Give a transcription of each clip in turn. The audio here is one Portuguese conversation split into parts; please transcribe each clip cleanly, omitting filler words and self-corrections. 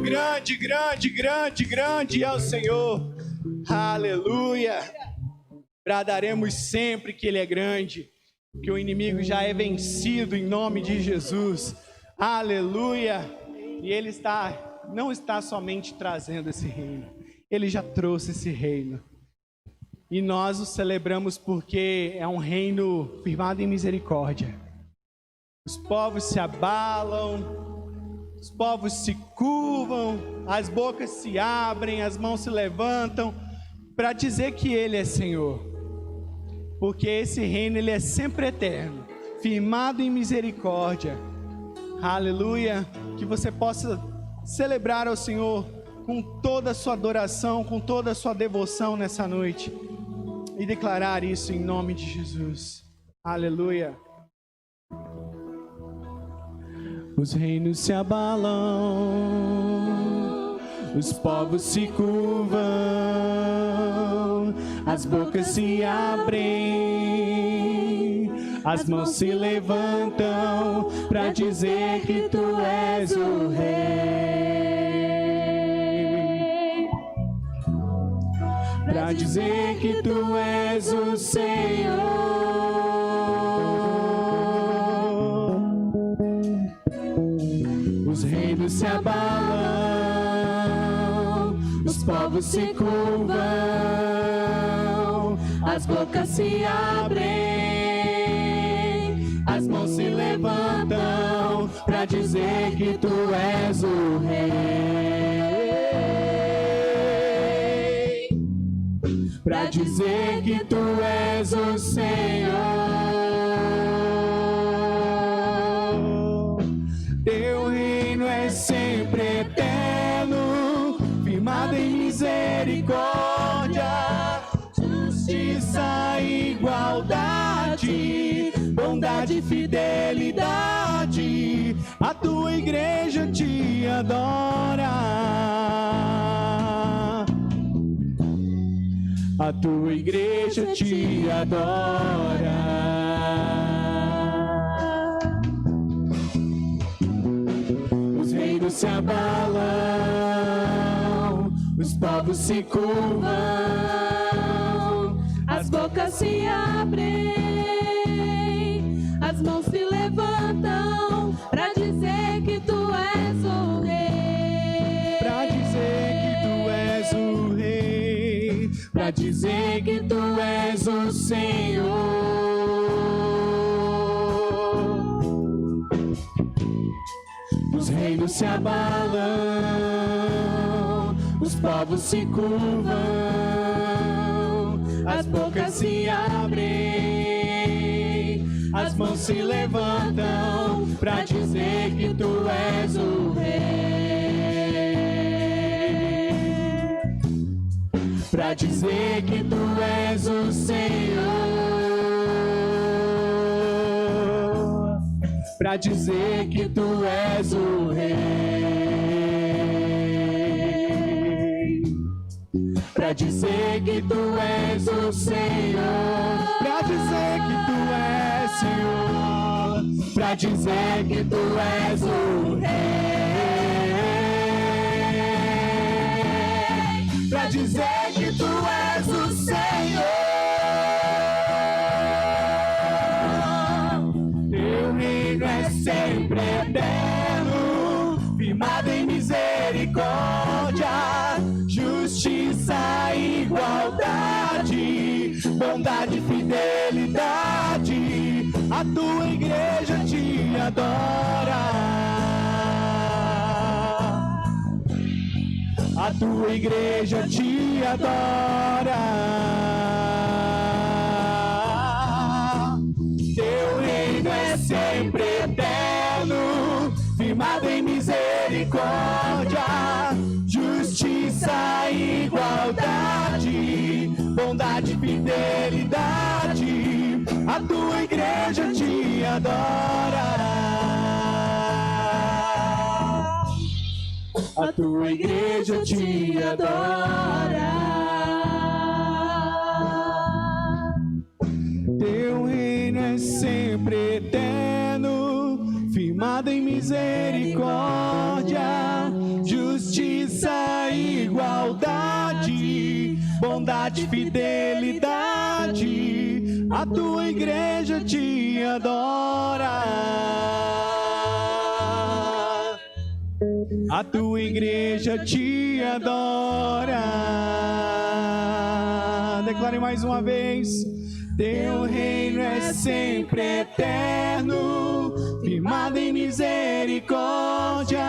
grande, grande, grande, grande é o Senhor. Aleluia. Bradaremos sempre que Ele é grande, que o inimigo já é vencido em nome de Jesus. Aleluia. E Ele não está somente trazendo esse reino, Ele já trouxe esse reino. E nós o celebramos porque é um reino firmado em misericórdia. Os povos se abalam, os povos se curvam, as bocas se abrem, as mãos se levantam para dizer que Ele é Senhor. Porque esse reino Ele é sempre eterno, firmado em misericórdia. Aleluia. Que você possa celebrar ao Senhor com toda a sua adoração, com toda a sua devoção nessa noite. E declarar isso em nome de Jesus. Aleluia. Os reinos se abalam, os povos se curvam, as bocas se abrem, as mãos se levantam para dizer que Tu és o Rei. Para dizer que Tu és o Senhor. Os reinos se abalam, os povos se curvam, as bocas se abrem, as mãos se levantam para dizer que Tu és o Rei. Para dizer que Tu és o Senhor. Teu reino é sempre eterno, firmado em misericórdia, justiça e igualdade, bondade e fidelidade. A Tua igreja te adora. A Tua igreja te adora. Os reinos se abalam, os povos se curvam, as bocas se abrem, as mãos se levantam para dizer que Tu és o Rei. Para dizer que Tu és o Rei. Para dizer que Tu és o Senhor. Os reinos se abalam, os povos se curvam, as bocas se abrem, as mãos se levantam para dizer que Tu és o Rei. Para dizer que Tu és o Senhor. Para dizer que Tu és o Rei. Para dizer que Tu és o Senhor. Para dizer que Tu és Senhor. Para dizer que Tu és o Rei. Para dizer que Tu és o Senhor. Teu reino é sempre eterno, firmado em misericórdia, justiça e igualdade, bondade e fidelidade. A Tua igreja te adora. A Tua igreja te adora. Teu reino é sempre eterno, firmado em misericórdia, justiça e igualdade, bondade e fidelidade. A Tua igreja te adora. A Tua igreja te adora. Teu reino é sempre eterno, firmado em em misericórdia, justiça e igualdade, bondade e fidelidade, a tua igreja te adora. A tua igreja te adora. Declare mais uma vez. Teu reino é sempre eterno, firmado em misericórdia,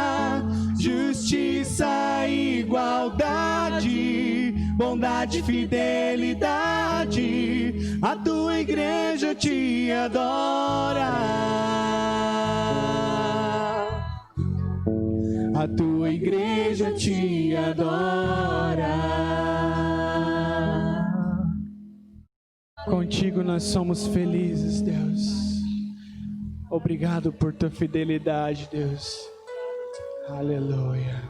justiça e igualdade, bondade e fidelidade, a tua igreja te adora. A tua igreja te adora. Contigo nós somos felizes, Deus. Obrigado por tua fidelidade, Deus. Aleluia.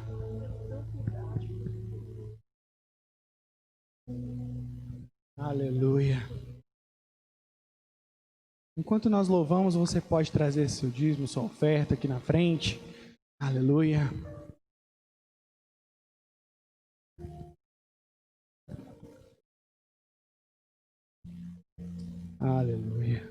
Aleluia. Enquanto nós louvamos, você pode trazer seu dízimo, sua oferta aqui na frente. Aleluia. Aleluia.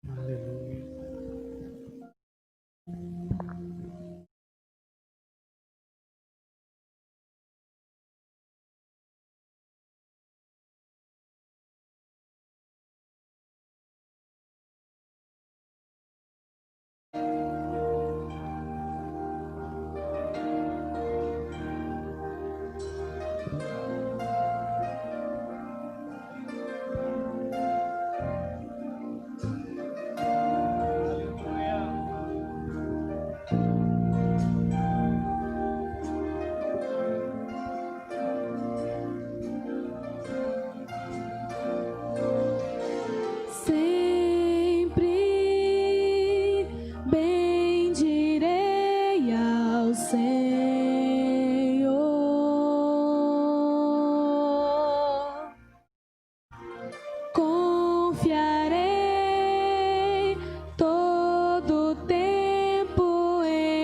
Aleluia. Confiarei todo tempo em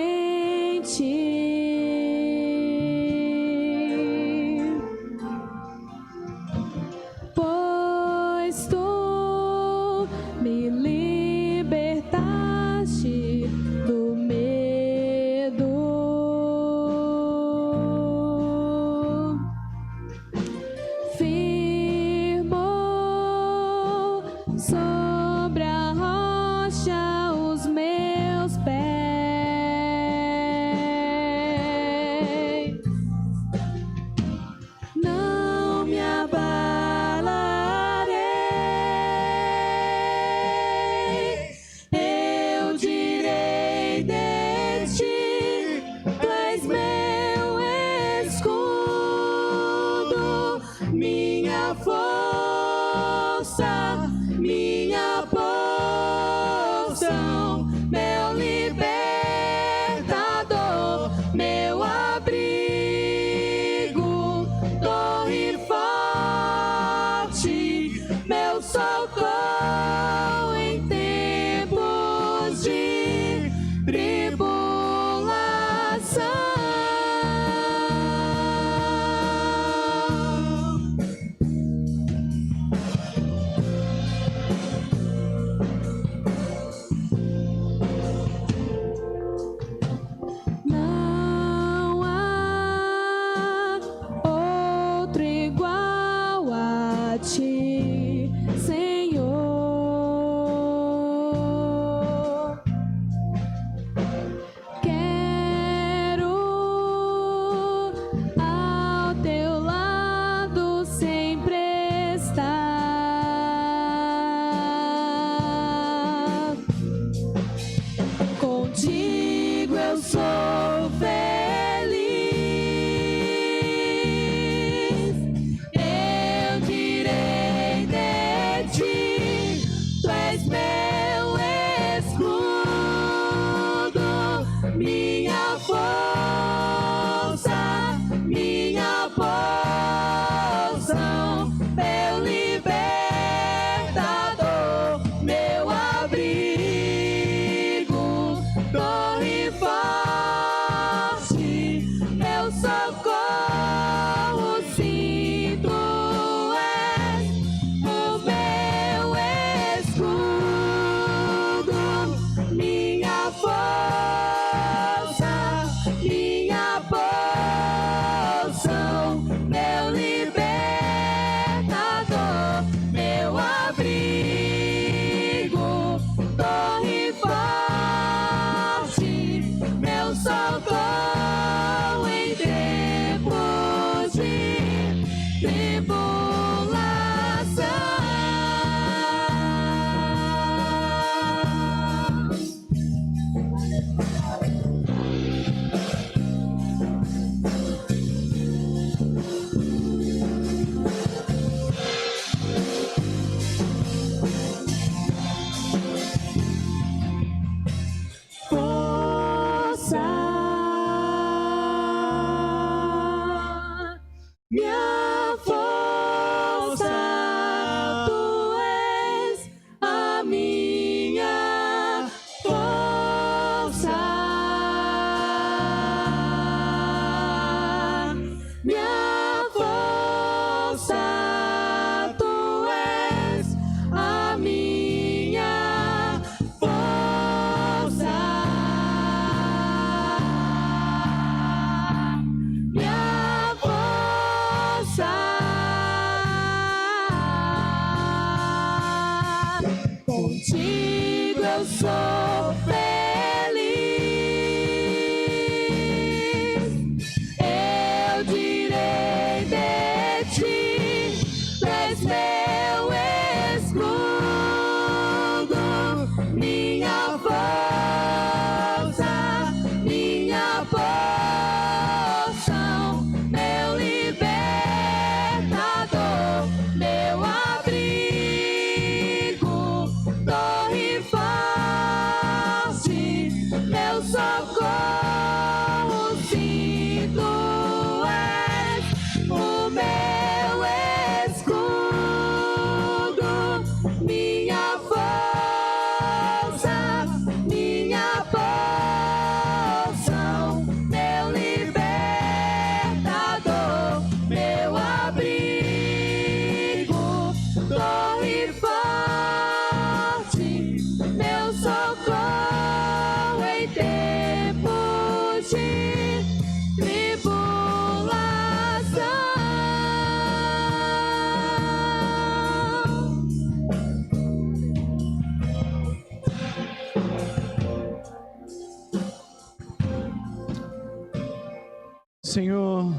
Senhor,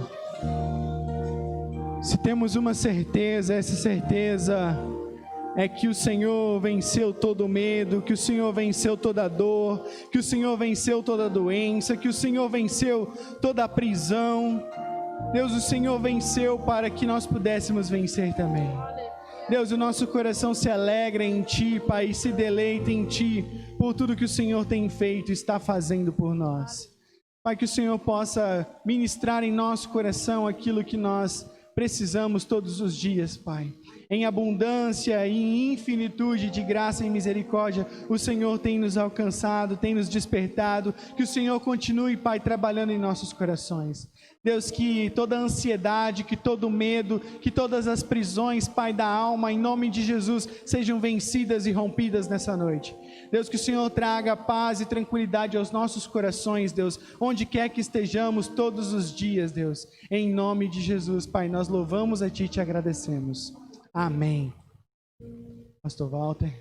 se temos uma certeza, essa certeza é que o Senhor venceu todo medo, que o Senhor venceu toda dor, que o Senhor venceu toda doença, que o Senhor venceu toda a prisão. Deus, o Senhor venceu para que nós pudéssemos vencer também. Deus, o nosso coração se alegra em Ti, Pai, e se deleita em Ti por tudo que o Senhor tem feito e está fazendo por nós. Pai, que o Senhor possa ministrar em nosso coração aquilo que nós precisamos todos os dias, Pai. Em abundância e em infinitude de graça e misericórdia, o Senhor tem nos alcançado, tem nos despertado. Que o Senhor continue, Pai, trabalhando em nossos corações. Deus, que toda ansiedade, que todo medo, que todas as prisões, Pai, da alma, em nome de Jesus, sejam vencidas e rompidas nessa noite. Deus, que o Senhor traga paz e tranquilidade aos nossos corações, Deus, onde quer que estejamos todos os dias, Deus. Em nome de Jesus, Pai, nós louvamos a Ti e Te agradecemos. Amém. Pastor Walter.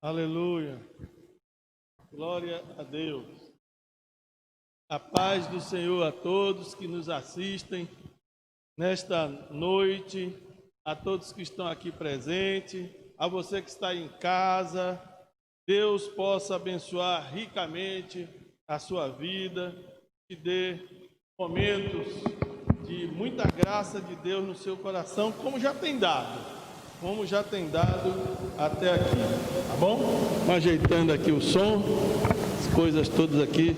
Aleluia. Glória a Deus. A paz do Senhor a todos que nos assistem nesta noite, a todos que estão aqui presentes, a você que está em casa. Deus possa abençoar ricamente a sua vida, te dê momentos de muita graça de Deus no seu coração, como já tem dado até aqui, tá bom? Ajeitando aqui o som, as coisas todas aqui.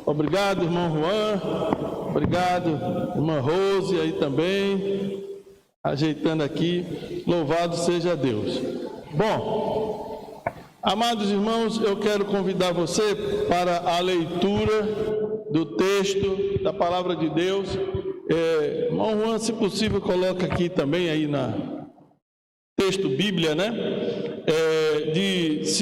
Obrigado, irmão Juan, obrigado, irmã Rose aí também, ajeitando aqui, louvado seja Deus. Bom, amados irmãos, eu quero convidar você para a leitura do texto da palavra de Deus. Irmão Juan, se possível, coloca aqui também aí na texto Bíblia, né? De 2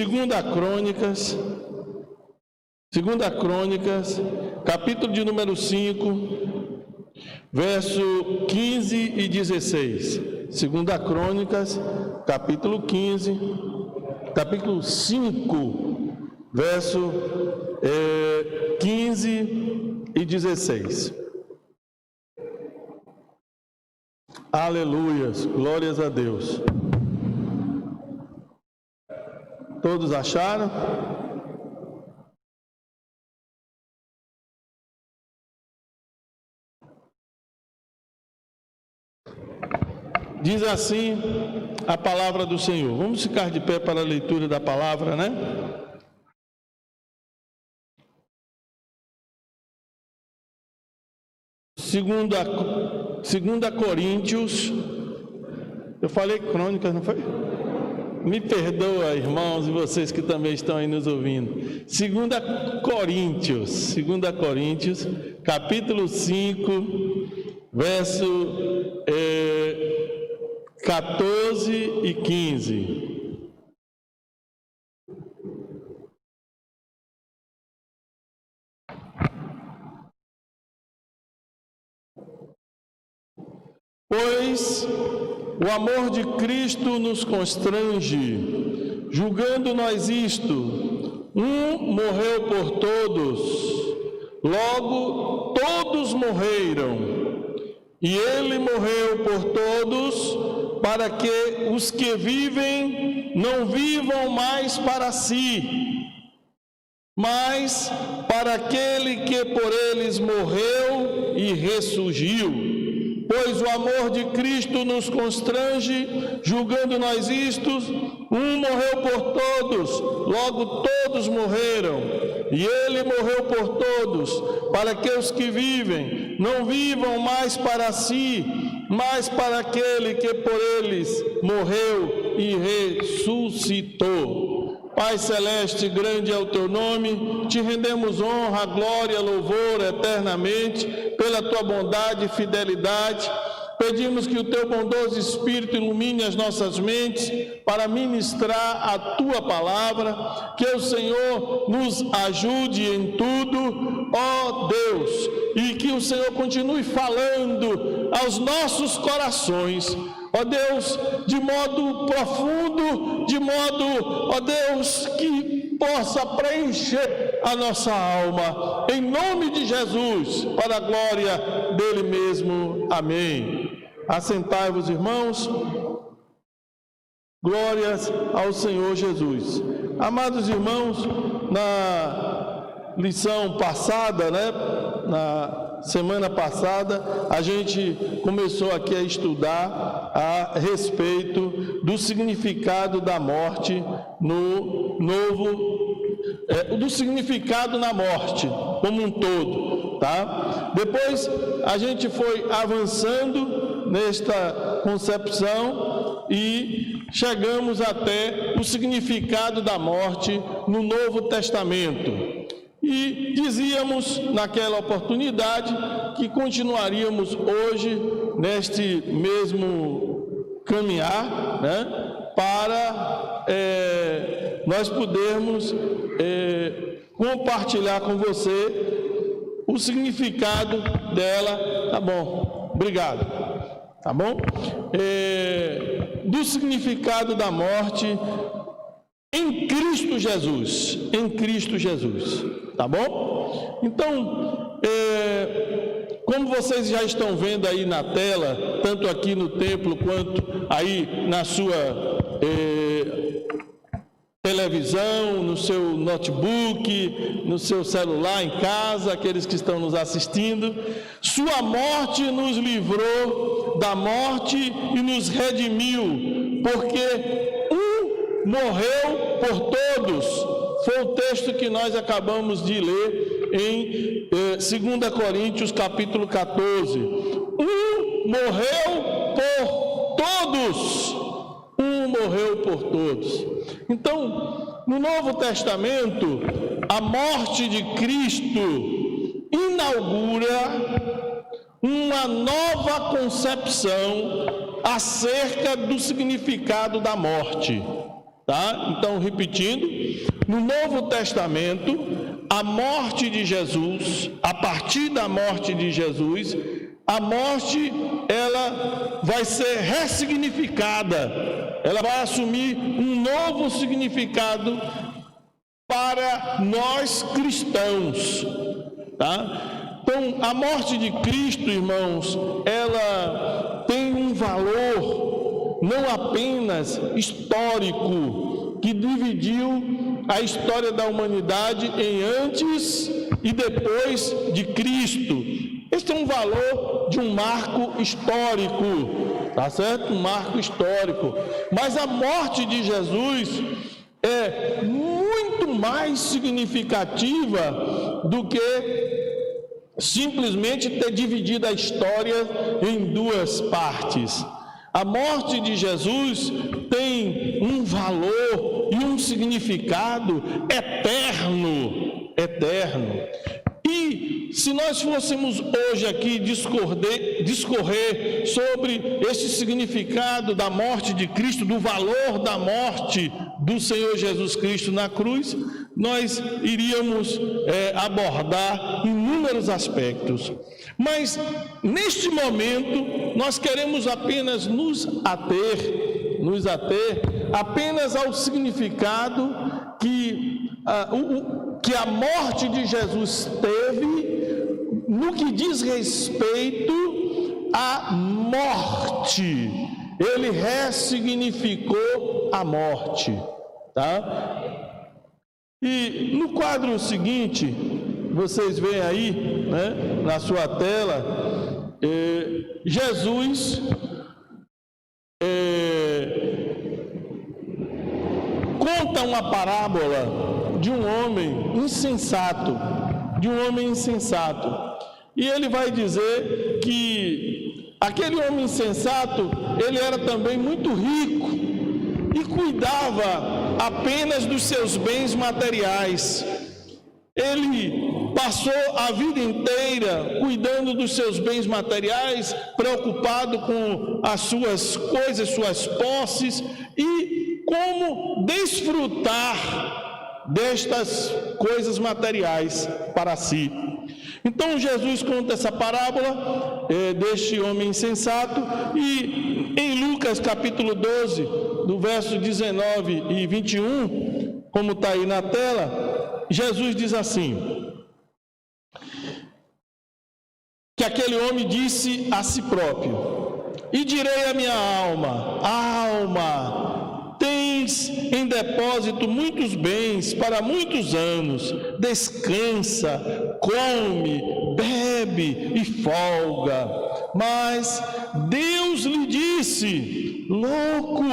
Crônicas, capítulo de número 5, verso 15 e 16. 2 Crônicas, capítulo 5, verso 15 e 16. Aleluias, glórias a Deus. Todos acharam? Diz assim a palavra do Senhor. Vamos ficar de pé para a leitura da palavra, né? Segunda Coríntios, eu falei Crônicas, não foi? Me perdoa, irmãos, e vocês que também estão aí nos ouvindo. 2 Coríntios, capítulo 5, verso 14 e 15. Pois o amor de Cristo nos constrange, julgando nós isto: um morreu por todos, logo todos morreram, e ele morreu por todos, para que os que vivem não vivam mais para si, mas para aquele que por eles morreu e ressurgiu. Pois o amor de Cristo nos constrange, julgando nós isto: um morreu por todos, logo todos morreram, e ele morreu por todos, para que os que vivem não vivam mais para si, mas para aquele que por eles morreu e ressuscitou. Pai celeste, grande é o teu nome, te rendemos honra, glória, louvor eternamente, pela tua bondade e fidelidade, Pedimos que o Teu bondoso Espírito ilumine as nossas mentes para ministrar a Tua palavra, que o Senhor nos ajude em tudo, ó Deus, e que o Senhor continue falando aos nossos corações, ó Deus, de modo profundo, de modo, ó Deus, que possa preencher a nossa alma, em nome de Jesus, para a glória dele mesmo. Amém. Assentai-vos, irmãos. Glórias ao Senhor Jesus. Amados irmãos, na lição passada, na semana passada, a gente começou aqui a estudar a respeito do significado da morte do significado na morte como um todo, tá? Depois a gente foi avançando nesta concepção e chegamos até o significado da morte no Novo Testamento. E dizíamos naquela oportunidade que continuaríamos hoje neste mesmo caminhar, para nós podermos compartilhar com você o significado dela. Tá bom, obrigado. Tá bom? Do significado da morte em Cristo Jesus, tá bom? Então, como vocês já estão vendo aí na tela, tanto aqui no templo quanto aí na sua televisão, no seu notebook, no seu celular em casa, aqueles que estão nos assistindo, sua morte nos livrou da morte e nos redimiu, porque morreu por todos. Foi o texto que nós acabamos de ler em 2 Coríntios capítulo 14. Morreu por todos. Morreu por todos. Então, no Novo Testamento, a morte de Cristo inaugura uma nova concepção acerca do significado da morte. Tá? Então, repetindo, no Novo Testamento, a morte de Jesus, a partir da morte de Jesus, a morte, ela vai ser ressignificada, ela vai assumir um novo significado para nós cristãos, tá? Então, a morte de Cristo, irmãos, ela tem um valor não apenas histórico, que dividiu a história da humanidade em antes e depois de Cristo. Este é um valor de um marco histórico, tá certo? Um marco histórico. Mas a morte de Jesus é muito mais significativa do que simplesmente ter dividido a história em duas partes. A morte de Jesus tem um valor e um significado eterno. E se nós fôssemos hoje aqui discorrer sobre este significado da morte de Cristo, do valor da morte do Senhor Jesus Cristo na cruz, nós iríamos abordar inúmeros aspectos. Mas, neste momento, nós queremos apenas nos ater apenas ao significado que a morte de Jesus teve no que diz respeito à morte. Ele ressignificou a morte, tá? E no quadro seguinte, vocês veem aí, na sua tela, Jesus conta uma parábola de um homem insensato, e ele vai dizer que aquele homem insensato, ele era também muito rico e cuidava apenas dos seus bens materiais. Ele passou a vida inteira cuidando dos seus bens materiais, preocupado com as suas coisas, suas posses, e como desfrutar destas coisas materiais para si. Então Jesus conta essa parábola deste homem insensato, e em Lucas capítulo 12, do verso 19 e 21, como está aí na tela, Jesus diz assim, que aquele homem disse a si próprio: e direi à minha alma: alma, tens em depósito muitos bens para muitos anos, descansa, come, bebe e folga. Mas Deus lhe disse: louco,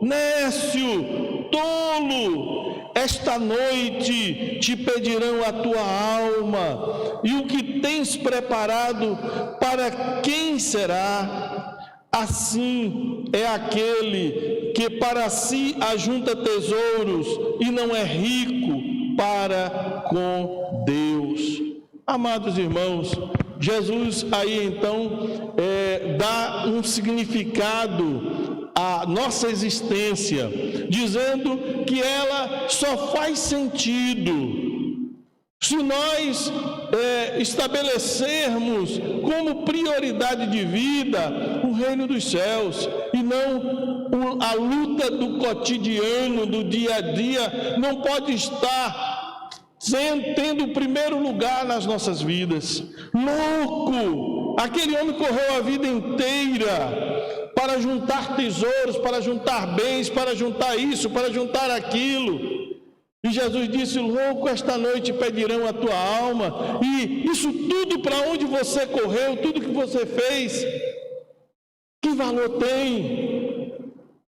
nécio, tolo, esta noite te pedirão a tua alma, e o que tens preparado, para quem será? Assim é aquele que para si ajunta tesouros e não é rico para com Deus. Amados irmãos, Jesus aí então dá um significado à nossa existência, dizendo que ela só faz sentido se nós estabelecermos como prioridade de vida o reino dos céus, e não a luta do cotidiano, do dia a dia, não pode estar tendo o primeiro lugar nas nossas vidas. Louco! Aquele homem correu a vida inteira para juntar tesouros, para juntar bens, para juntar isso, para juntar aquilo. E Jesus disse: louco, esta noite pedirão a tua alma. E isso tudo para onde você correu, tudo que você fez, que valor tem?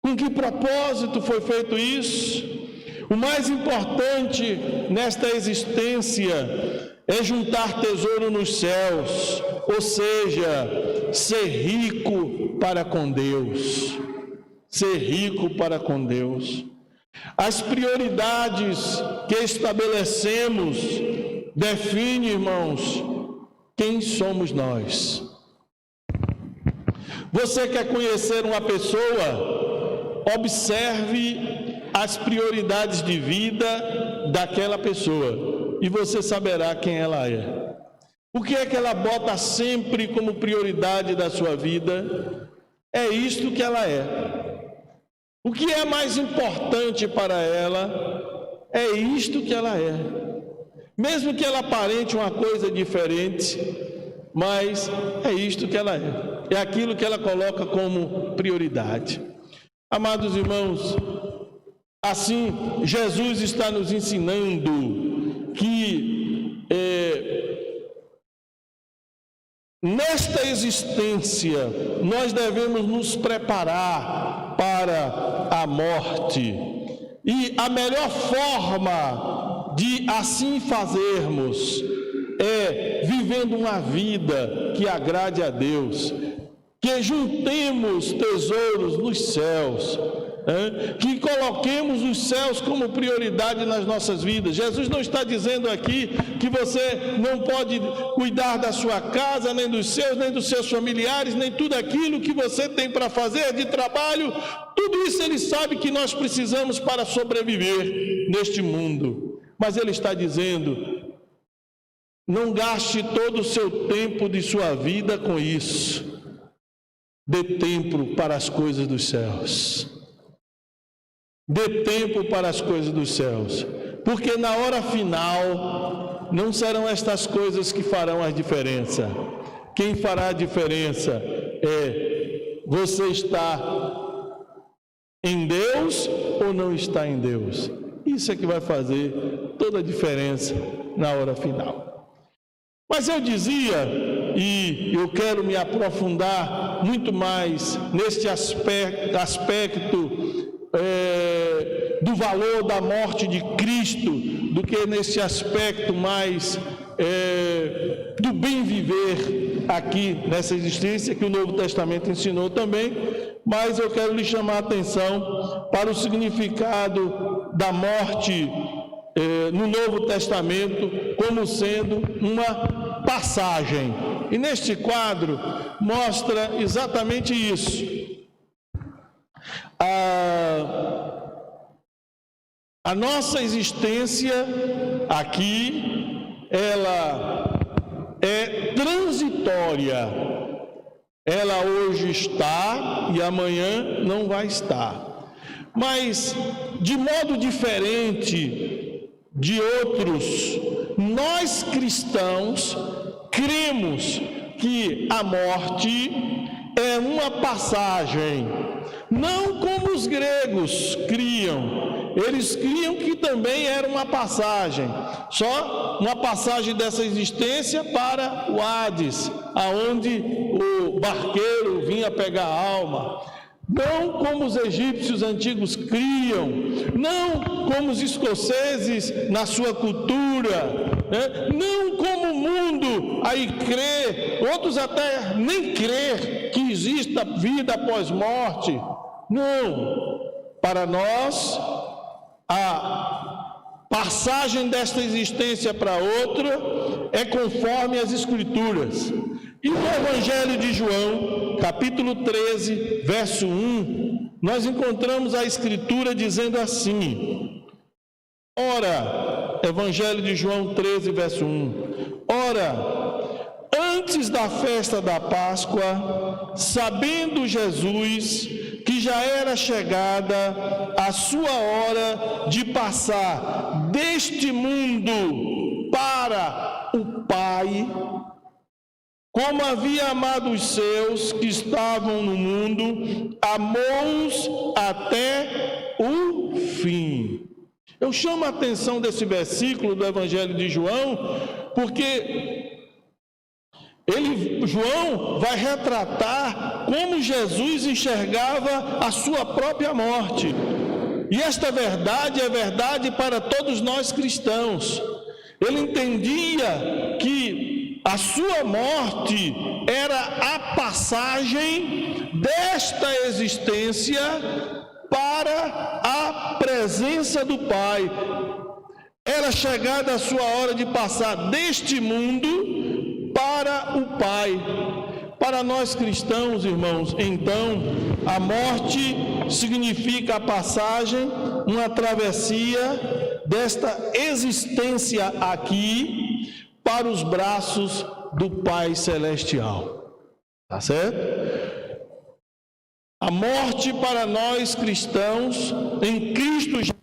Com que propósito foi feito isso? O mais importante nesta existência é juntar tesouro nos céus, ou seja, ser rico para com Deus. Ser rico para com Deus. As prioridades que estabelecemos definem, irmãos, quem somos nós. Você quer conhecer uma pessoa? Observe as prioridades de vida daquela pessoa e você saberá quem ela é. O que é que ela bota sempre como prioridade da sua vida? É isto que ela é. O que é mais importante para ela? É isto que ela é. Mesmo que ela aparente uma coisa diferente, mas é isto que ela é. É aquilo que ela coloca como prioridade. Amados irmãos, assim Jesus está nos ensinando que nesta existência nós devemos nos preparar para a morte, e a melhor forma de assim fazermos é vivendo uma vida que agrade a Deus, que juntemos tesouros nos céus, que coloquemos os céus como prioridade nas nossas vidas. Jesus não está dizendo aqui que você não pode cuidar da sua casa, nem dos seus familiares, nem tudo aquilo que você tem para fazer de trabalho. Tudo isso ele sabe que nós precisamos para sobreviver neste mundo. Mas ele está dizendo: não gaste todo o seu tempo de sua vida com isso. Dê tempo para as coisas dos céus. Dê tempo para as coisas dos céus, porque na hora final não serão estas coisas que farão a diferença. Quem fará a diferença é você estar em Deus ou não está em Deus. Isso é que vai fazer toda a diferença na hora final. Mas eu dizia, e eu quero me aprofundar muito mais neste aspecto do valor da morte de Cristo, do que nesse aspecto mais do bem viver aqui nessa existência, que o Novo Testamento ensinou também. Mas eu quero lhe chamar a atenção para o significado da morte no Novo Testamento como sendo uma passagem. E neste quadro mostra exatamente isso. A nossa existência aqui, ela é transitória. Ela hoje está e amanhã não vai estar. Mas, de modo diferente de outros, nós cristãos cremos que a morte é uma passagem, não como os gregos criam. Eles criam que também era uma passagem, só uma passagem dessa existência para o Hades, aonde o barqueiro vinha pegar a alma. Não como os egípcios antigos criam, não como os escoceses na sua cultura, não como o mundo aí crê, outros até nem crê que exista vida após morte. Não, para nós a passagem desta existência para outra é conforme as Escrituras. E no Evangelho de João, capítulo 13, verso 1, nós encontramos a Escritura dizendo assim: ora, Evangelho de João 13, verso 1, ora, antes da festa da Páscoa, sabendo Jesus que já era chegada a sua hora de passar deste mundo para o Pai, como havia amado os seus que estavam no mundo, amou-os até o fim. Eu chamo a atenção desse versículo do Evangelho de João, porque João vai retratar como Jesus enxergava a sua própria morte. E esta verdade é verdade para todos nós cristãos. Ele entendia que a sua morte era a passagem desta existência para a presença do Pai. Era chegada a sua hora de passar deste mundo para o Pai. Para nós cristãos, irmãos, então, a morte significa a passagem, uma travessia desta existência aqui para os braços do Pai Celestial. Tá certo? A morte para nós cristãos, em Cristo Jesus,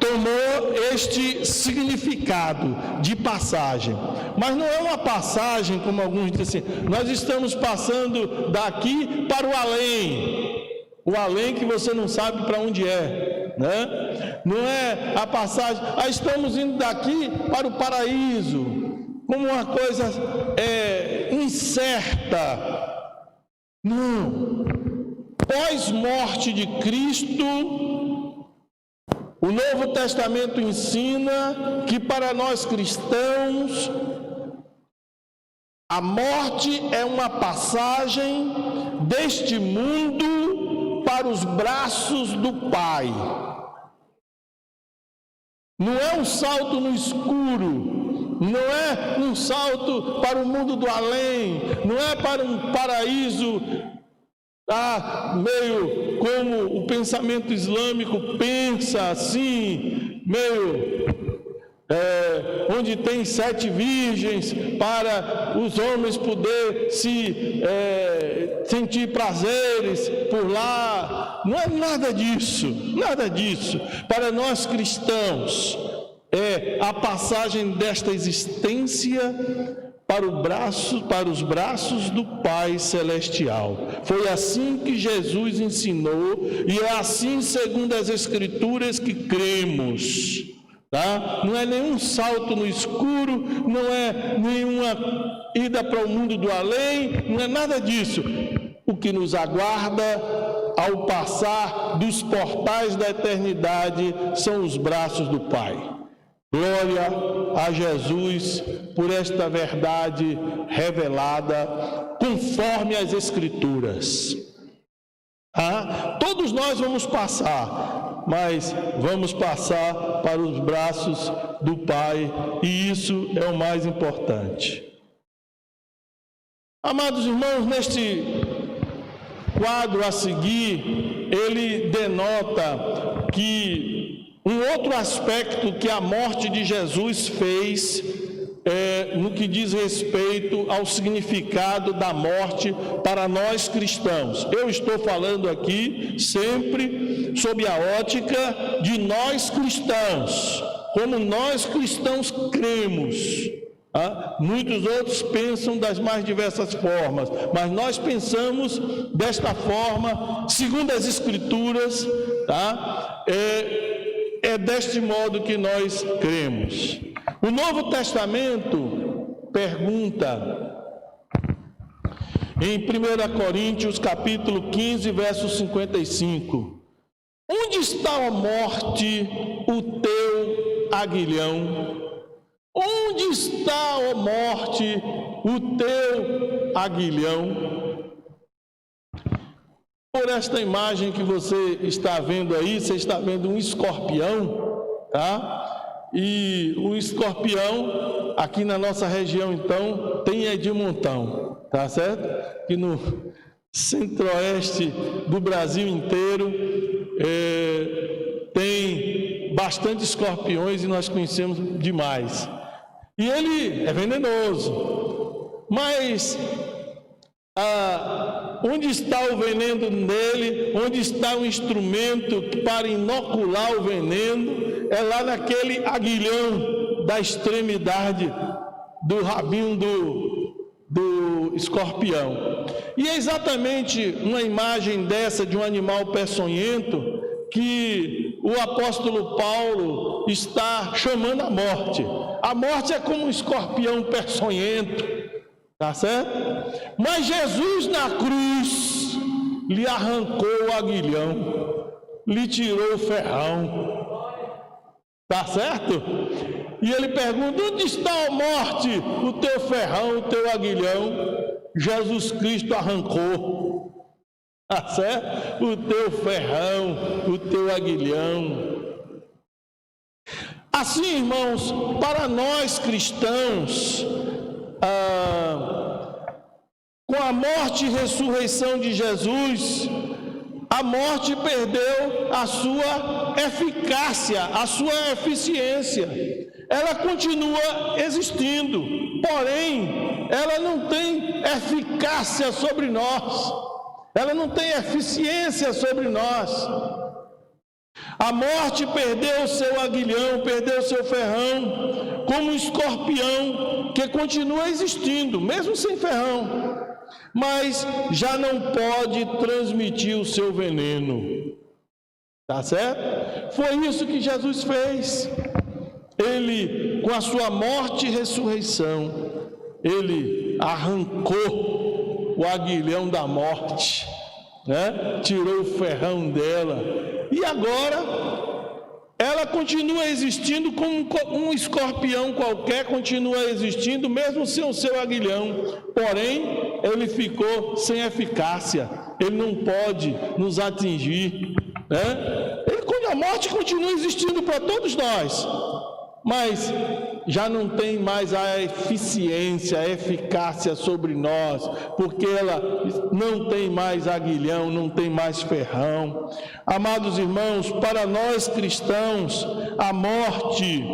tomou este significado de passagem. Mas não é uma passagem, como alguns dizem assim, nós estamos passando daqui para o além que você não sabe para onde é, né? Não é a passagem, estamos indo daqui para o paraíso, como uma coisa incerta. Não. Pós-morte de Cristo, o Novo Testamento ensina que para nós cristãos, a morte é uma passagem deste mundo para os braços do Pai. Não é um salto no escuro, não é um salto para o mundo do além, não é para um paraíso meio como o pensamento islâmico pensa, assim, meio onde tem 7 virgens para os homens poder se sentir prazeres por lá. Não é nada disso, nada disso. Para nós cristãos, é a passagem desta existência para os braços do Pai Celestial. Foi assim que Jesus ensinou, e é assim, segundo as Escrituras, que cremos. Tá? Não é nenhum salto no escuro, não é nenhuma ida para o mundo do além, não é nada disso. O que nos aguarda ao passar dos portais da eternidade são os braços do Pai. Glória a Jesus por esta verdade revelada conforme as Escrituras. Todos nós vamos passar, mas vamos passar para os braços do Pai, e isso é o mais importante. Amados irmãos, neste quadro a seguir, ele denota que um outro aspecto que a morte de Jesus fez no que diz respeito ao significado da morte para nós cristãos. Eu estou falando aqui sempre sob a ótica de nós cristãos, como nós cristãos cremos. Muitos outros pensam das mais diversas formas, mas nós pensamos desta forma, segundo as Escrituras, é deste modo que nós cremos. O Novo Testamento pergunta, em 1 Coríntios capítulo 15, verso 55, onde está, ó morte, o teu aguilhão? Onde está, ó morte, o teu aguilhão? Por esta imagem que você está vendo aí, você está vendo um escorpião, tá? E o escorpião, aqui na nossa região, então, tem de montão, tá certo? Que no centro-oeste do Brasil inteiro tem bastante escorpiões e nós conhecemos demais. E ele é venenoso, mas onde está o veneno nele? Onde está o instrumento para inocular o veneno? É lá naquele aguilhão da extremidade do rabinho do escorpião. E é exatamente uma imagem dessa de um animal peçonhento que o apóstolo Paulo está chamando a morte. A morte é como um escorpião peçonhento, tá certo? Mas Jesus na cruz lhe arrancou o aguilhão, lhe tirou o ferrão, tá certo? E ele pergunta, onde está, ó morte, o teu ferrão, o teu aguilhão? Jesus Cristo arrancou, tá certo? O teu ferrão, o teu aguilhão. Assim, irmãos, para nós cristãos, com a morte e ressurreição de Jesus, a morte perdeu a sua eficácia, a sua eficiência. Ela continua existindo, porém, ela não tem eficácia sobre nós, ela não tem eficiência sobre nós. A morte perdeu o seu aguilhão, perdeu o seu ferrão, como um escorpião que continua existindo, mesmo sem ferrão, mas já não pode transmitir o seu veneno. Tá certo? Foi isso que Jesus fez. Ele, com a sua morte e ressurreição, ele arrancou o aguilhão da morte, né? Tirou o ferrão dela. E agora, ela continua existindo como um escorpião qualquer, continua existindo, mesmo sem o seu aguilhão. Porém, ele ficou sem eficácia. Ele não pode nos atingir, né? A morte continua existindo para todos nós, mas já não tem mais a eficiência, a eficácia sobre nós, porque ela não tem mais aguilhão, não tem mais ferrão. Amados irmãos, para nós cristãos, a morte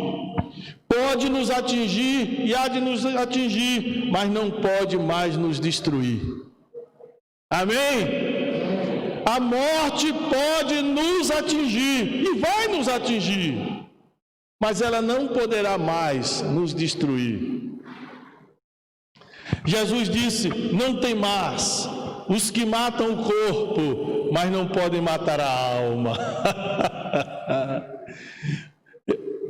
pode nos atingir e há de nos atingir, mas não pode mais nos destruir. Amém? A morte pode nos atingir e vai nos atingir, mas ela não poderá mais nos destruir. Jesus disse, não tem mais os que matam o corpo, mas não podem matar a alma.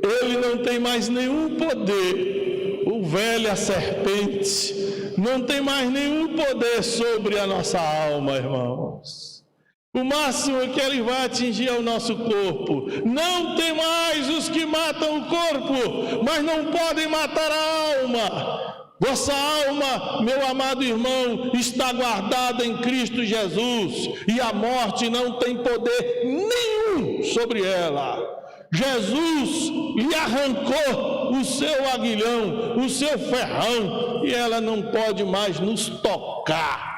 Ele não tem mais nenhum poder, o velho, a serpente, não tem mais nenhum poder sobre a nossa alma, irmãos. O máximo que ele vai atingir é o nosso corpo. Não tem mais os que matam o corpo, mas não podem matar a alma. Vossa alma, meu amado irmão, está guardada em Cristo Jesus, e a morte não tem poder nenhum sobre ela. Jesus lhe arrancou o seu aguilhão, o seu ferrão, e ela não pode mais nos tocar.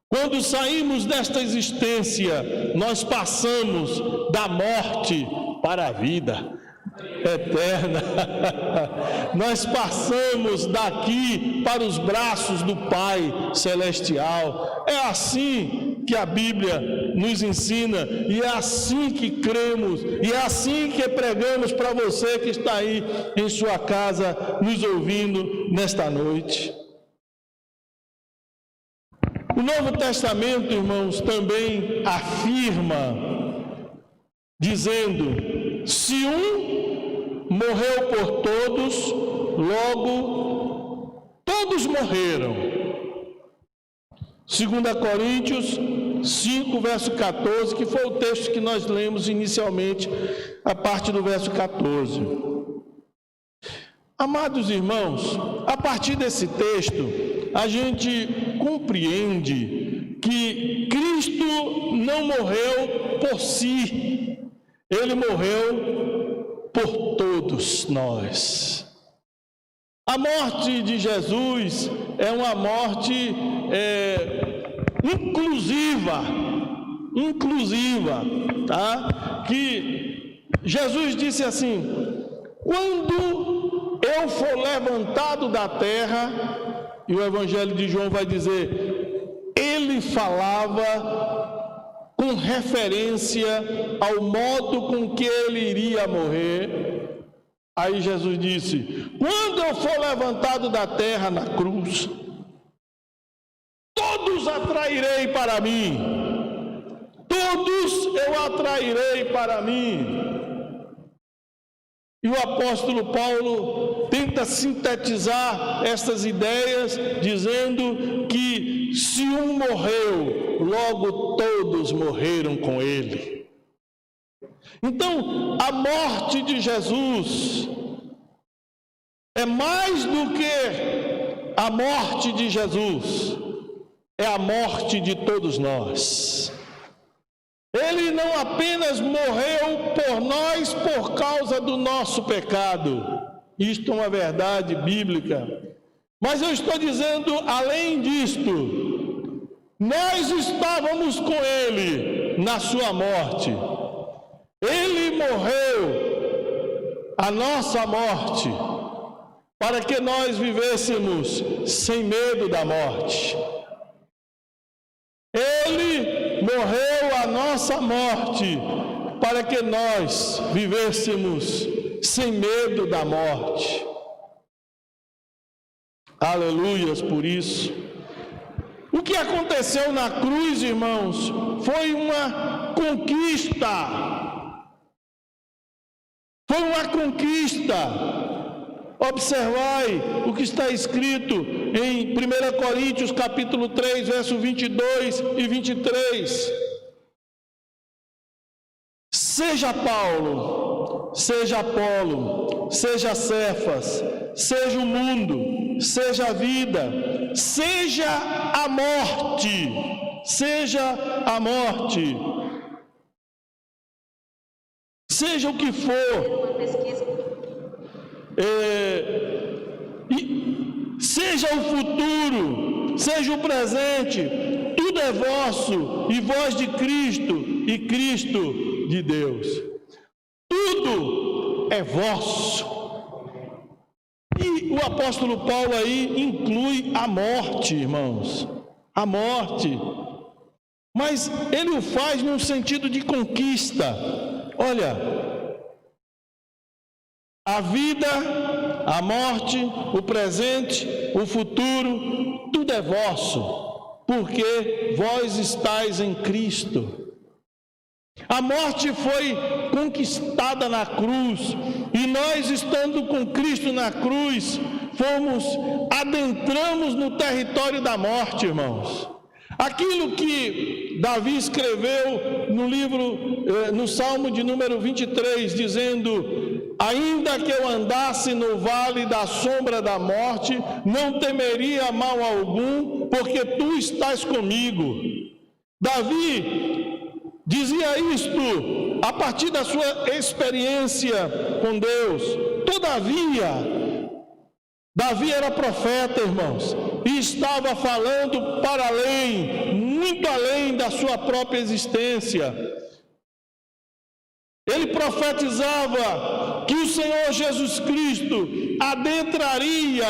Quando saímos desta existência, nós passamos da morte para a vida eterna. Nós passamos daqui para os braços do Pai Celestial. É assim que a Bíblia nos ensina, e é assim que cremos, e é assim que pregamos para você que está aí em sua casa nos ouvindo nesta noite. O Novo Testamento, irmãos, também afirma, dizendo: se um morreu por todos, logo todos morreram. 2 Coríntios 5, verso 14, que foi o texto que nós lemos inicialmente, a parte do verso 14. Amados irmãos, a partir desse texto, a gente compreende que Cristo não morreu por si, Ele morreu por todos nós. A morte de Jesus é uma morte inclusiva, tá? Que Jesus disse assim: quando eu for levantado da terra, e o Evangelho de João vai dizer, ele falava com referência ao modo com que ele iria morrer. Aí Jesus disse: quando eu for levantado da terra na cruz, todos atrairei para mim, todos eu atrairei para mim. E o apóstolo Paulo tenta sintetizar essas ideias, dizendo que se um morreu, logo todos morreram com ele. Então, a morte de Jesus é mais do que a morte de Jesus, é a morte de todos nós. Ele não apenas morreu por nós por causa do nosso pecado, isto é uma verdade bíblica, mas eu estou dizendo, além disto, nós estávamos com Ele na sua morte. Ele morreu a nossa morte, para que nós vivêssemos sem medo da morte. Ele morreu a nossa morte, para que nós vivêssemos sem medo da morte. Aleluias por isso. O que aconteceu na cruz, irmãos, foi uma conquista. Foi uma conquista. Observai o que está escrito em 1 Coríntios capítulo 3, verso 22 e 23. Seja Paulo, seja Apolo, seja Cefas, seja o mundo, seja a vida, seja a morte, seja o que for, seja o futuro, seja o presente, tudo é vosso, e vós de Cristo, e Cristo de Deus. Tudo é vosso. E o apóstolo Paulo aí inclui a morte, irmãos, a morte. Mas ele o faz num sentido de conquista. Olha, a vida, a morte, o presente, o futuro, tudo é vosso, porque vós estáis em Cristo. A morte foi conquistada na cruz, e nós, estando com Cristo na cruz, adentramos no território da morte, irmãos. Aquilo que Davi escreveu no Salmo de número 23, dizendo: ainda que eu andasse no vale da sombra da morte, não temeria mal algum, porque tu estás comigo. Davi dizia isto a partir da sua experiência com Deus. Todavia, Davi era profeta, irmãos, e estava falando para além, muito além da sua própria existência. Ele profetizava que o Senhor Jesus Cristo adentraria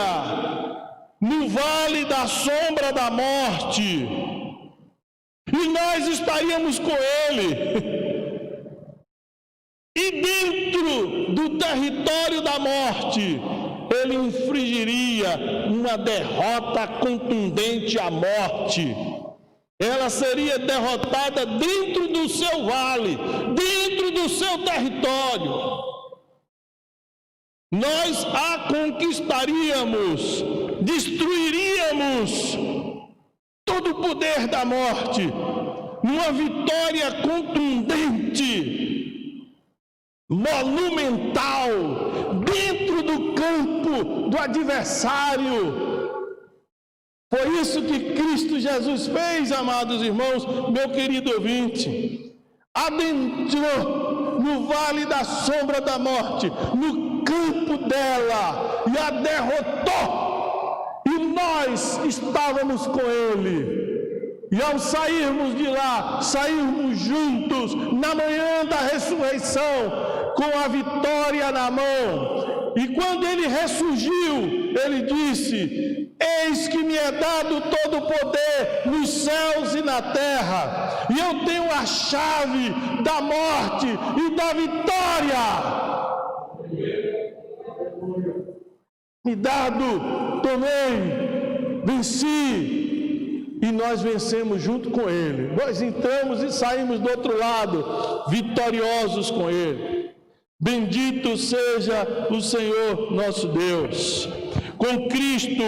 no vale da sombra da morte, e nós estaríamos com Ele. E dentro do território da morte, Ele infligiria uma derrota contundente à morte. Ela seria derrotada dentro do seu vale, dentro do seu território. Nós a conquistaríamos, destruiríamos todo o poder da morte, numa vitória contundente, monumental, dentro do campo do adversário. Foi isso que Cristo Jesus fez, amados irmãos, meu querido ouvinte. Adentrou no vale da sombra da morte, no campo dela, e a derrotou. E nós estávamos com Ele. E ao sairmos de lá, sairmos juntos na manhã da ressurreição, com a vitória na mão. E quando Ele ressurgiu, Ele disse: eis que me é dado todo o poder nos céus e na terra, e eu tenho a chave da morte e da vitória. Me dado, tomei, venci, e nós vencemos junto com Ele. Nós entramos e saímos do outro lado, vitoriosos com Ele. Bendito seja o Senhor nosso Deus. Com Cristo,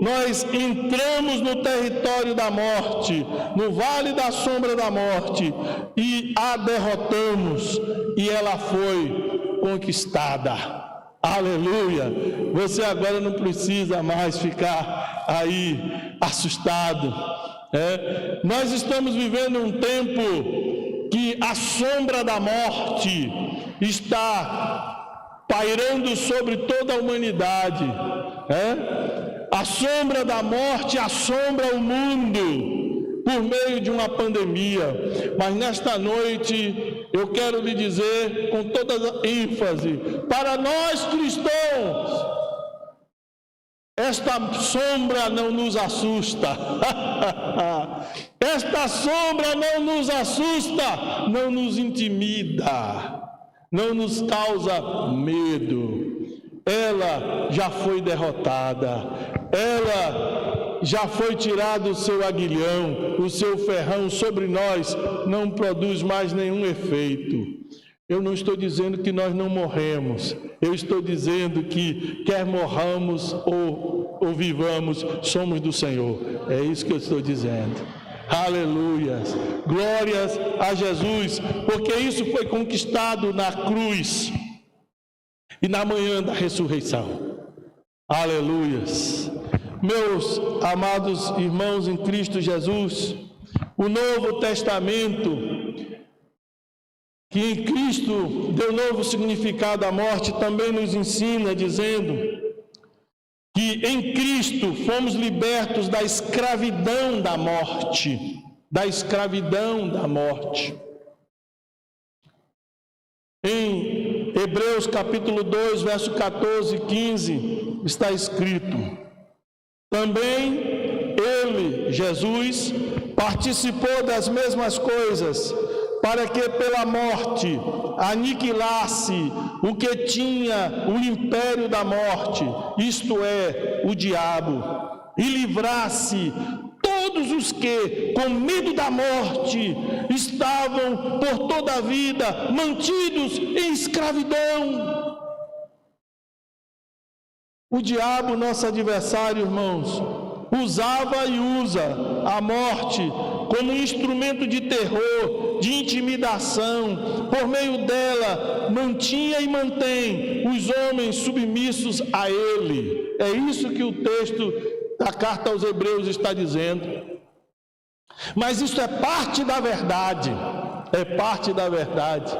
nós entramos no território da morte, no vale da sombra da morte, e a derrotamos, e ela foi conquistada. Aleluia! Você agora não precisa mais ficar aí assustado. Nós estamos vivendo um tempo que a sombra da morte está pairando sobre toda a humanidade. A sombra da morte assombra o mundo por meio de uma pandemia. Mas nesta noite eu quero lhe dizer com toda a ênfase, para nós cristãos, esta sombra não nos assusta. Esta sombra não nos assusta, não nos intimida, não nos causa medo. Ela já foi derrotada, ela já foi tirado o seu aguilhão, o seu ferrão sobre nós não produz mais nenhum efeito. Eu não estou dizendo que nós não morremos, eu estou dizendo que quer morramos ou vivamos, somos do Senhor. É isso que eu estou dizendo. Aleluias, glórias a Jesus, porque isso foi conquistado na cruz e na manhã da ressurreição. Aleluias. Meus amados irmãos em Cristo Jesus, o Novo Testamento, que em Cristo deu novo significado à morte, também nos ensina dizendo que em Cristo fomos libertos da escravidão da morte, da escravidão da morte. Em Hebreus capítulo 2, verso 14 e 15, está escrito: também Ele, Jesus, participou das mesmas coisas, para que pela morte aniquilasse o que tinha o império da morte, isto é, o diabo, e livrasse todos os que, com medo da morte, estavam por toda a vida mantidos em escravidão. O diabo, nosso adversário, irmãos, usava e usa a morte como um instrumento de terror, de intimidação. Por meio dela, mantinha e mantém os homens submissos a ele. É isso que o texto da carta aos Hebreus está dizendo. Mas isso é parte da verdade. É parte da verdade.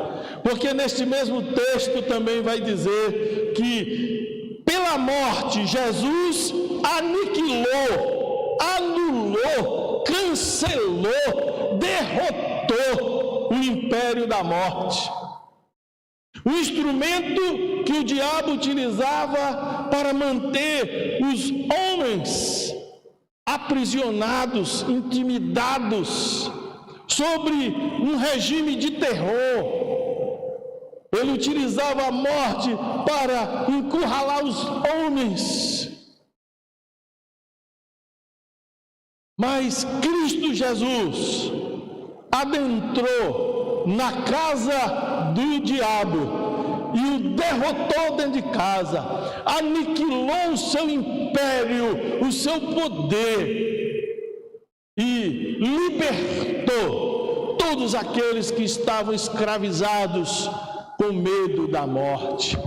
Porque neste mesmo texto também vai dizer que pela morte Jesus aniquilou, anulou, cancelou, derrotou o império da morte. O instrumento que o diabo utilizava para manter os homens aprisionados, intimidados, sobre um regime de terror. Ele utilizava a morte para encurralar os homens. Mas Cristo Jesus adentrou na casa do diabo e o derrotou dentro de casa, aniquilou o seu império, o seu poder e libertou todos aqueles que estavam escravizados com medo da morte.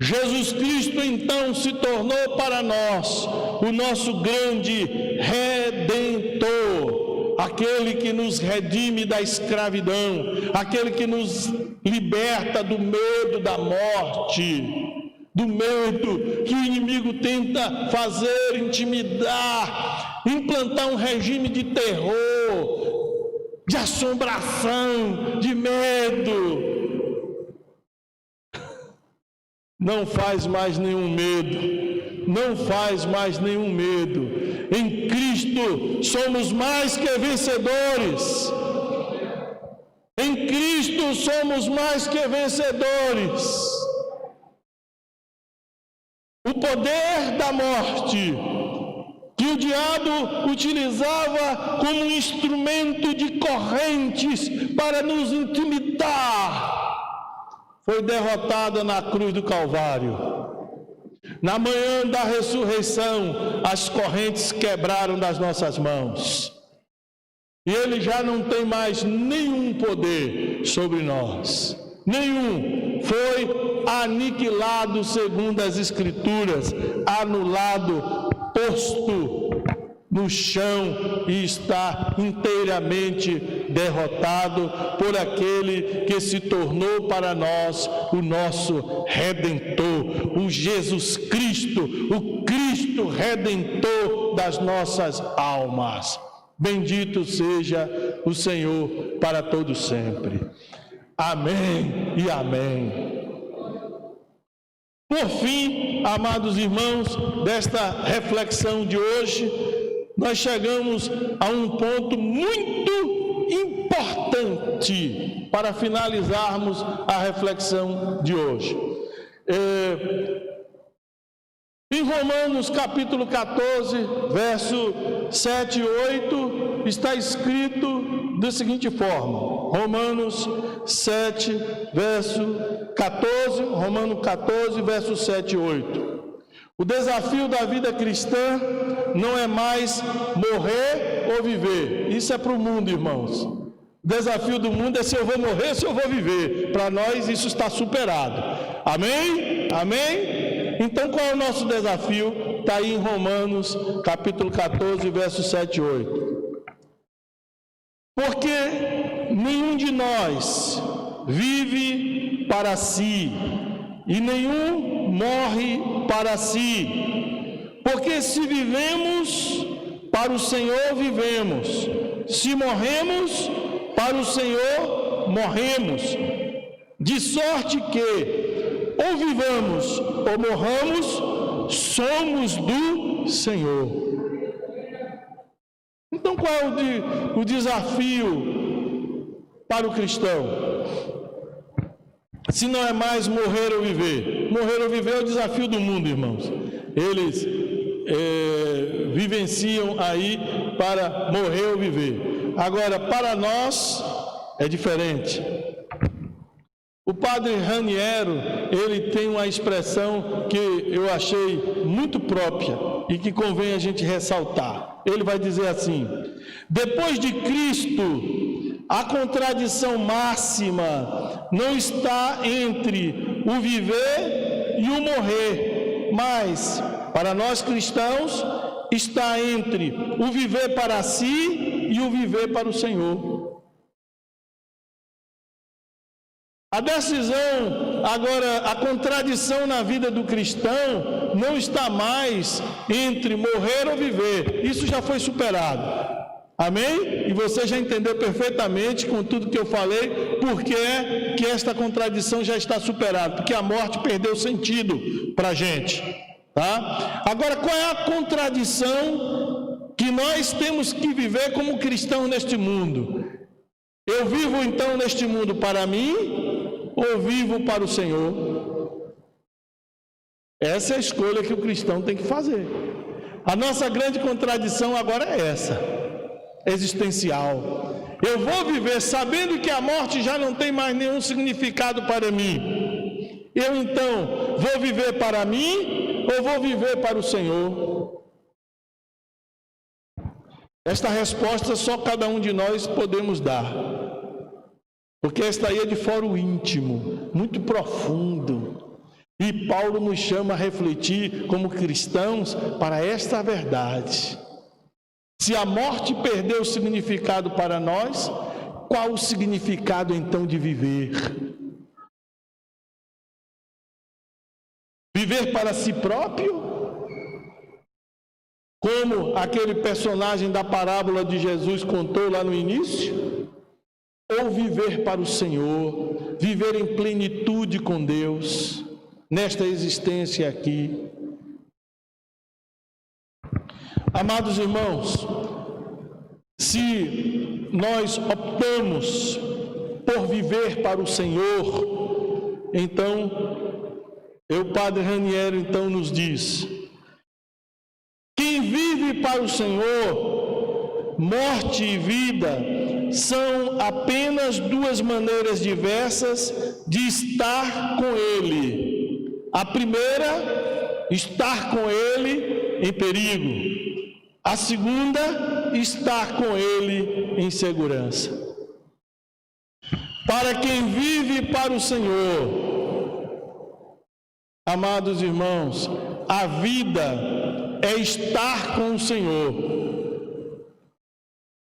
Jesus Cristo então se tornou para nós o nosso grande Redentor, aquele que nos redime da escravidão, aquele que nos liberta do medo da morte, do medo que o inimigo tenta fazer, intimidar, implantar um regime de terror, de assombração, de medo. Não faz mais nenhum medo, não faz mais nenhum medo. Em Cristo somos mais que vencedores. Em Cristo somos mais que vencedores. O poder da morte, que o diabo utilizava como um instrumento de correntes para nos intimidar, foi derrotada na cruz do Calvário. Na manhã da ressurreição, as correntes quebraram das nossas mãos. E ele já não tem mais nenhum poder sobre nós. Nenhum. Foi aniquilado segundo as Escrituras, anulado, posto no chão e está inteiramente derrotado por aquele que se tornou para nós o nosso Redentor, o Jesus Cristo, o Cristo Redentor das nossas almas. Bendito seja o Senhor para todo sempre. Amém e amém. Por fim, amados irmãos, desta reflexão de hoje, nós chegamos a um ponto muito importante para finalizarmos a reflexão de hoje. Em Romanos capítulo 14, verso 7 e 8, está escrito da seguinte forma: Romanos 7, verso 14, Romanos 14, verso 7 e 8. O desafio da vida cristã não é mais morrer ou viver. Isso é para o mundo, irmãos. O desafio do mundo é se eu vou morrer ou se eu vou viver. Para nós isso está superado. Amém? Amém? Então qual é o nosso desafio? Está aí em Romanos capítulo 14, verso 7 e 8. Porque nenhum de nós vive para si, e nenhum morre para si. Porque se vivemos, para o Senhor vivemos. Se morremos, para o Senhor morremos. De sorte que, ou vivamos ou morramos, somos do Senhor. Então qual é o desafio para o cristão? Se não é mais morrer ou viver. Morrer ou viver é o desafio do mundo, irmãos. Eles vivenciam aí para morrer ou viver. Agora, para nós, é diferente. O padre Raniero, ele tem uma expressão que eu achei muito própria e que convém a gente ressaltar. Ele vai dizer assim: Depois de Cristo, a contradição máxima não está entre o viver e o morrer, mas, para nós cristãos, está entre o viver para si e o viver para o Senhor. A decisão, agora, a contradição na vida do cristão não está mais entre morrer ou viver. Isso já foi superado. Amém? E você já entendeu perfeitamente com tudo que eu falei, porque é que esta contradição já está superada, porque a morte perdeu sentido para a gente. Tá? Agora, qual é a contradição que nós temos que viver como cristãos neste mundo? Eu vivo então neste mundo para mim ou vivo para o Senhor? Essa é a escolha que o cristão tem que fazer. A nossa grande contradição agora é essa, existencial. Eu vou viver sabendo que a morte já não tem mais nenhum significado para mim. Eu então vou viver para mim ou vou viver para o Senhor? Esta resposta só cada um de nós podemos dar, porque esta aí é de foro íntimo, muito profundo, e Paulo nos chama a refletir como cristãos para esta verdade. Se a morte perdeu o significado para nós, qual o significado então de viver? Viver para si próprio? Como aquele personagem da parábola de Jesus contou lá no início? Ou viver para o Senhor, viver em plenitude com Deus, nesta existência aqui? Amados irmãos, se nós optamos por viver para o Senhor, então, o Padre Raniero então nos diz: quem vive para o Senhor, morte e vida são apenas duas maneiras diversas de estar com Ele. A primeira, estar com Ele em perigo. A segunda, estar com Ele em segurança. Para quem vive para o Senhor, amados irmãos, a vida é estar com o Senhor.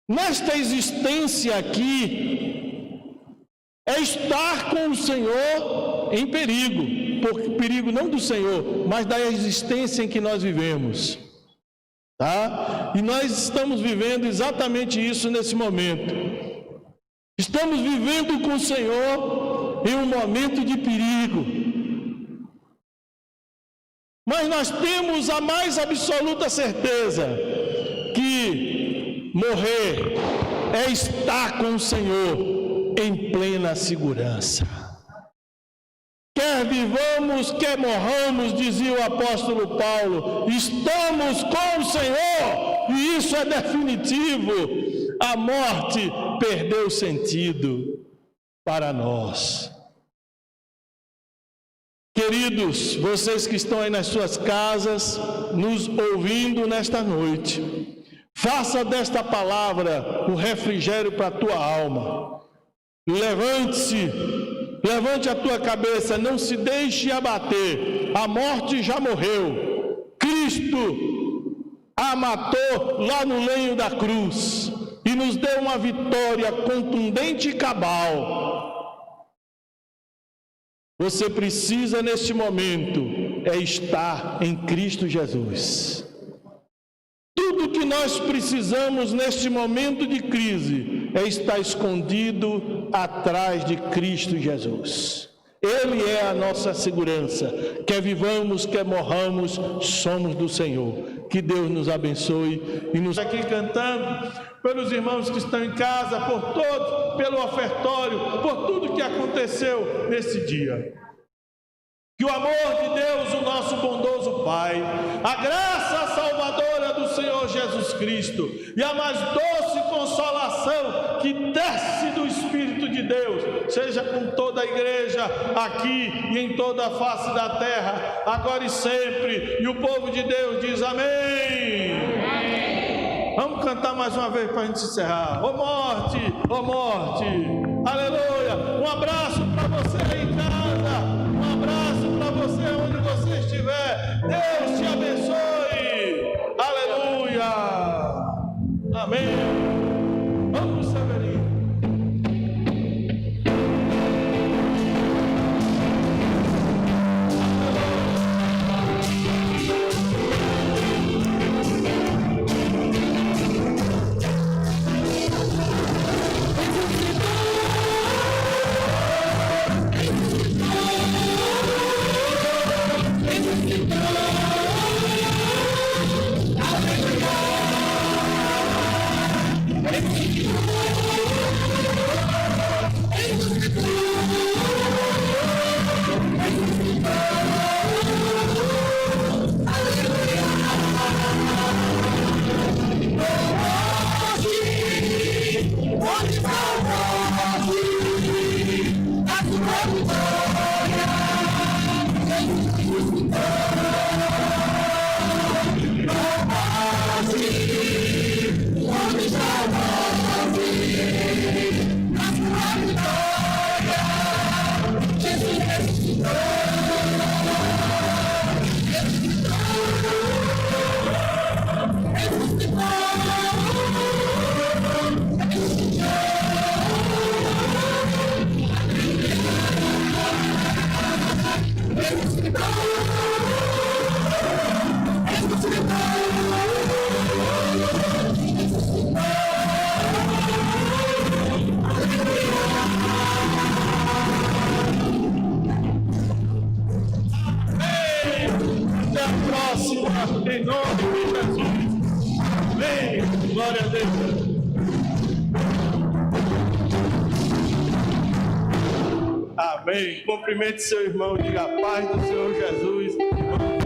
Nesta existência aqui, é estar com o Senhor em perigo, porque perigo não do Senhor, mas da existência em que nós vivemos. Tá? E nós estamos vivendo exatamente isso nesse momento. Estamos vivendo com o Senhor em um momento de perigo. Mas nós temos a mais absoluta certeza que morrer é estar com o Senhor em plena segurança. Quer vivamos, quer morramos, dizia o apóstolo Paulo, estamos com o Senhor, e isso é definitivo. A morte perdeu sentido para nós. Queridos, vocês que estão aí nas suas casas, nos ouvindo nesta noite, faça desta palavra o refrigério para a tua alma. Levante-se, levante a tua cabeça, não se deixe abater. A morte já morreu. Cristo a matou lá no lenho da cruz e nos deu uma vitória contundente e cabal. Você precisa neste momento estar em Cristo Jesus. Tudo que nós precisamos neste momento de crise é estar escondido atrás de Cristo Jesus. Ele é a nossa segurança. Quer vivamos, quer morramos, somos do Senhor. Que Deus nos abençoe e nos aqui cantando pelos irmãos que estão em casa, por todos, pelo ofertório, por tudo que aconteceu nesse dia. Que o amor de Deus, o nosso bondoso Pai, a graça salvadora do Senhor Jesus Cristo e a mais doce consolação que desce do Espírito de Deus, seja com toda a igreja aqui e em toda a face da terra, agora e sempre. E o povo de Deus diz amém. Amém. Vamos cantar mais uma vez para a gente encerrar. Ô morte, ô morte. Aleluia. Um abraço para você aí em casa. Um abraço para você onde você estiver. Deus te abençoe. Aleluia. Amém. Vamos, Severino. Em nome de Jesus. Amém. Glória a Deus. Amém. Cumprimente seu irmão, diga a paz do Senhor Jesus.